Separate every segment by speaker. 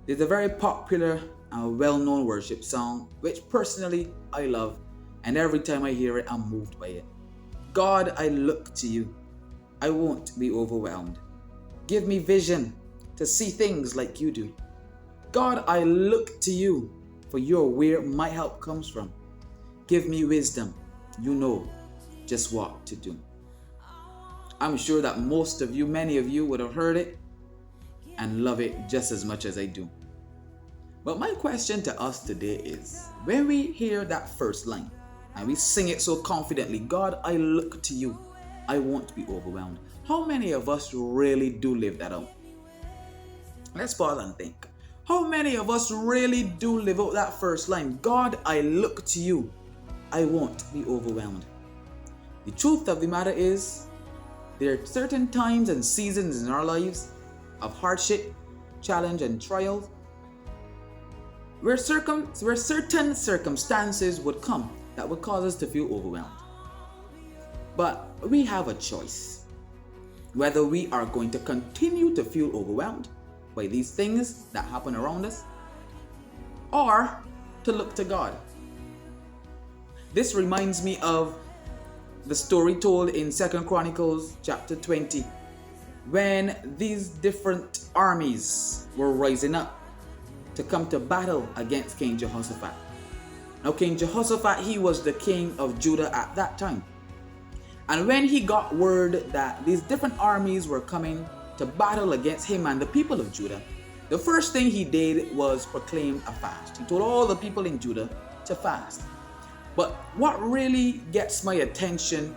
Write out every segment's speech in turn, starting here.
Speaker 1: There's a very popular and well-known worship song which personally I love, and every time I hear it I'm moved by it. God, I look to you. I won't be overwhelmed. Give me vision to see things like you do. God, I look to you, for you're where my help comes from. Give me wisdom. You know just what to do. I'm sure that most of you, many of you would have heard it and love it just as much as I do. But my question to us today is, when we hear that first line and we sing it so confidently, God, I look to you, I won't be overwhelmed. How many of us really do live that out? Let's pause and think. How many of us really do live out that first line? God, I look to you, I won't be overwhelmed. The truth of the matter is, there are certain times and seasons in our lives of hardship, challenge, and trials where certain circumstances would come that would cause us to feel overwhelmed. But we have a choice whether we are going to continue to feel overwhelmed by these things that happen around us or to look to God. This reminds me of the story told in 2 Chronicles chapter 20 when these different armies were rising up to come to battle against King Jehoshaphat. Now King Jehoshaphat, he was the king of Judah at that time. And when he got word that these different armies were coming to battle against him and the people of Judah, the first thing he did was proclaim a fast. He told all the people in Judah to fast. But what really gets my attention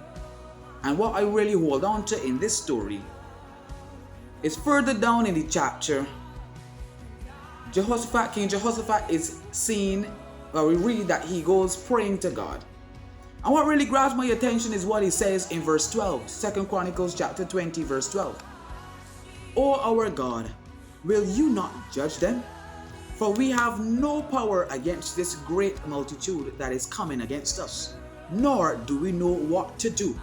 Speaker 1: and what I really hold on to in this story is further down in the chapter. King Jehoshaphat is seen, we read that he goes praying to God. And what really grabs my attention is what he says in verse 12, 2 Chronicles chapter 20, verse 12. O our God, will you not judge them? For we have no power against this great multitude that is coming against us, nor do we know what to do,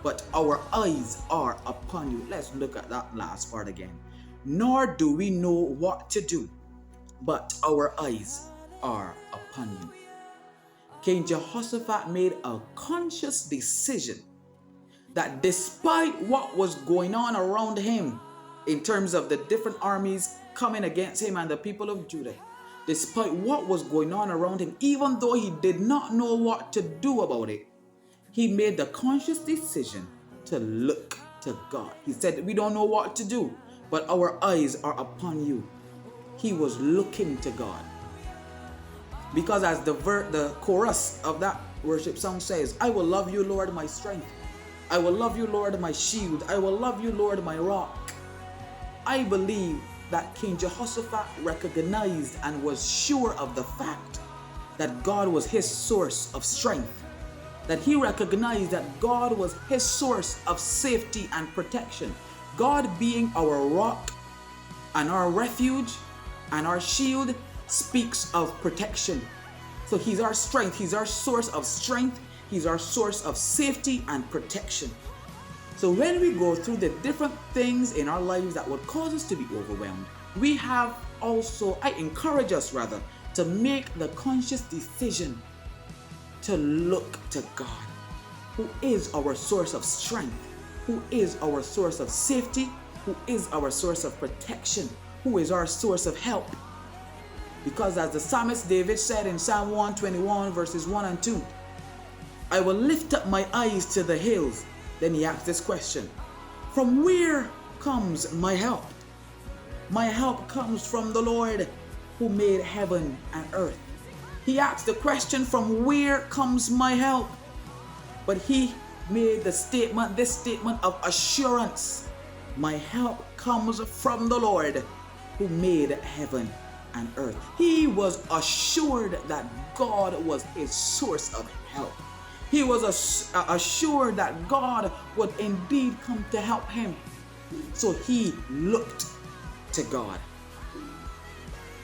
Speaker 1: but our eyes are upon you. Let's look at that last part again. Nor do we know what to do, but our eyes are upon you. King Jehoshaphat made a conscious decision that despite what was going on around him in terms of the different armies coming against him and the people of Judah, despite what was going on around him, even though he did not know what to do about it, he made the conscious decision to look to God. He said, we don't know what to do, but our eyes are upon you. He was looking to God. Because as the chorus of that worship song says, I will love you, Lord, my strength. I will love you, Lord, my shield. I will love you, Lord, my rock. I believe that King Jehoshaphat recognized and was sure of the fact that God was his source of strength. That he recognized that God was his source of safety and protection. God being our rock and our refuge and our shield speaks of protection. So he's our strength, he's our source of strength, he's our source of safety and protection. So when we go through the different things in our lives that would cause us to be overwhelmed, we have also, I encourage us rather, to make the conscious decision to look to God, who is our source of strength, who is our source of safety, who is our source of protection, who is our source of help. Because as the psalmist David said in Psalm 121 verses 1 and 2, I will lift up my eyes to the hills. Then he asked this question, from where comes my help? My help comes from the Lord who made heaven and earth. He asked the question, from where comes my help? But he made this statement of assurance. My help comes from the Lord who made heaven and earth. He was assured that God was his source of help. He was assured that God would indeed come to help him. So he looked to God.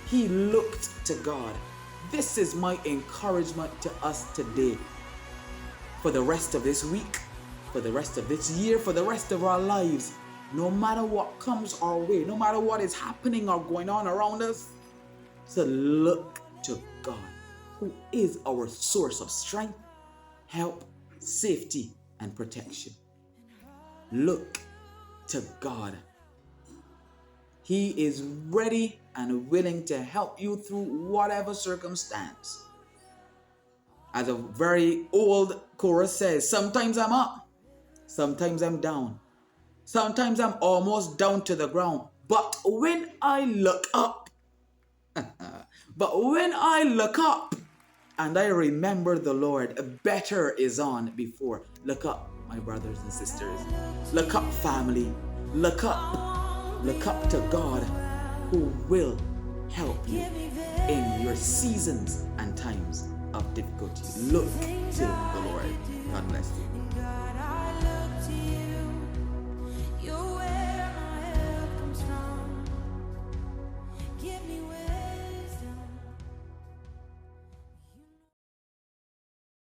Speaker 1: He looked to God. This is my encouragement to us today. For the rest of this week, for the rest of this year, for the rest of our lives, no matter what comes our way, no matter what is happening or going on around us, So look to God, who is our source of strength, help, safety, and protection. Look to God. He is ready and willing to help you through whatever circumstance. As a very old chorus says, sometimes I'm up, sometimes I'm down, sometimes I'm almost down to the ground. But when I look up, and I remember the Lord, better is on before. Look up, my brothers and sisters. Look up, family. Look up. Look up to God, who will help you in your seasons and times of difficulty. Look to the Lord. God bless you.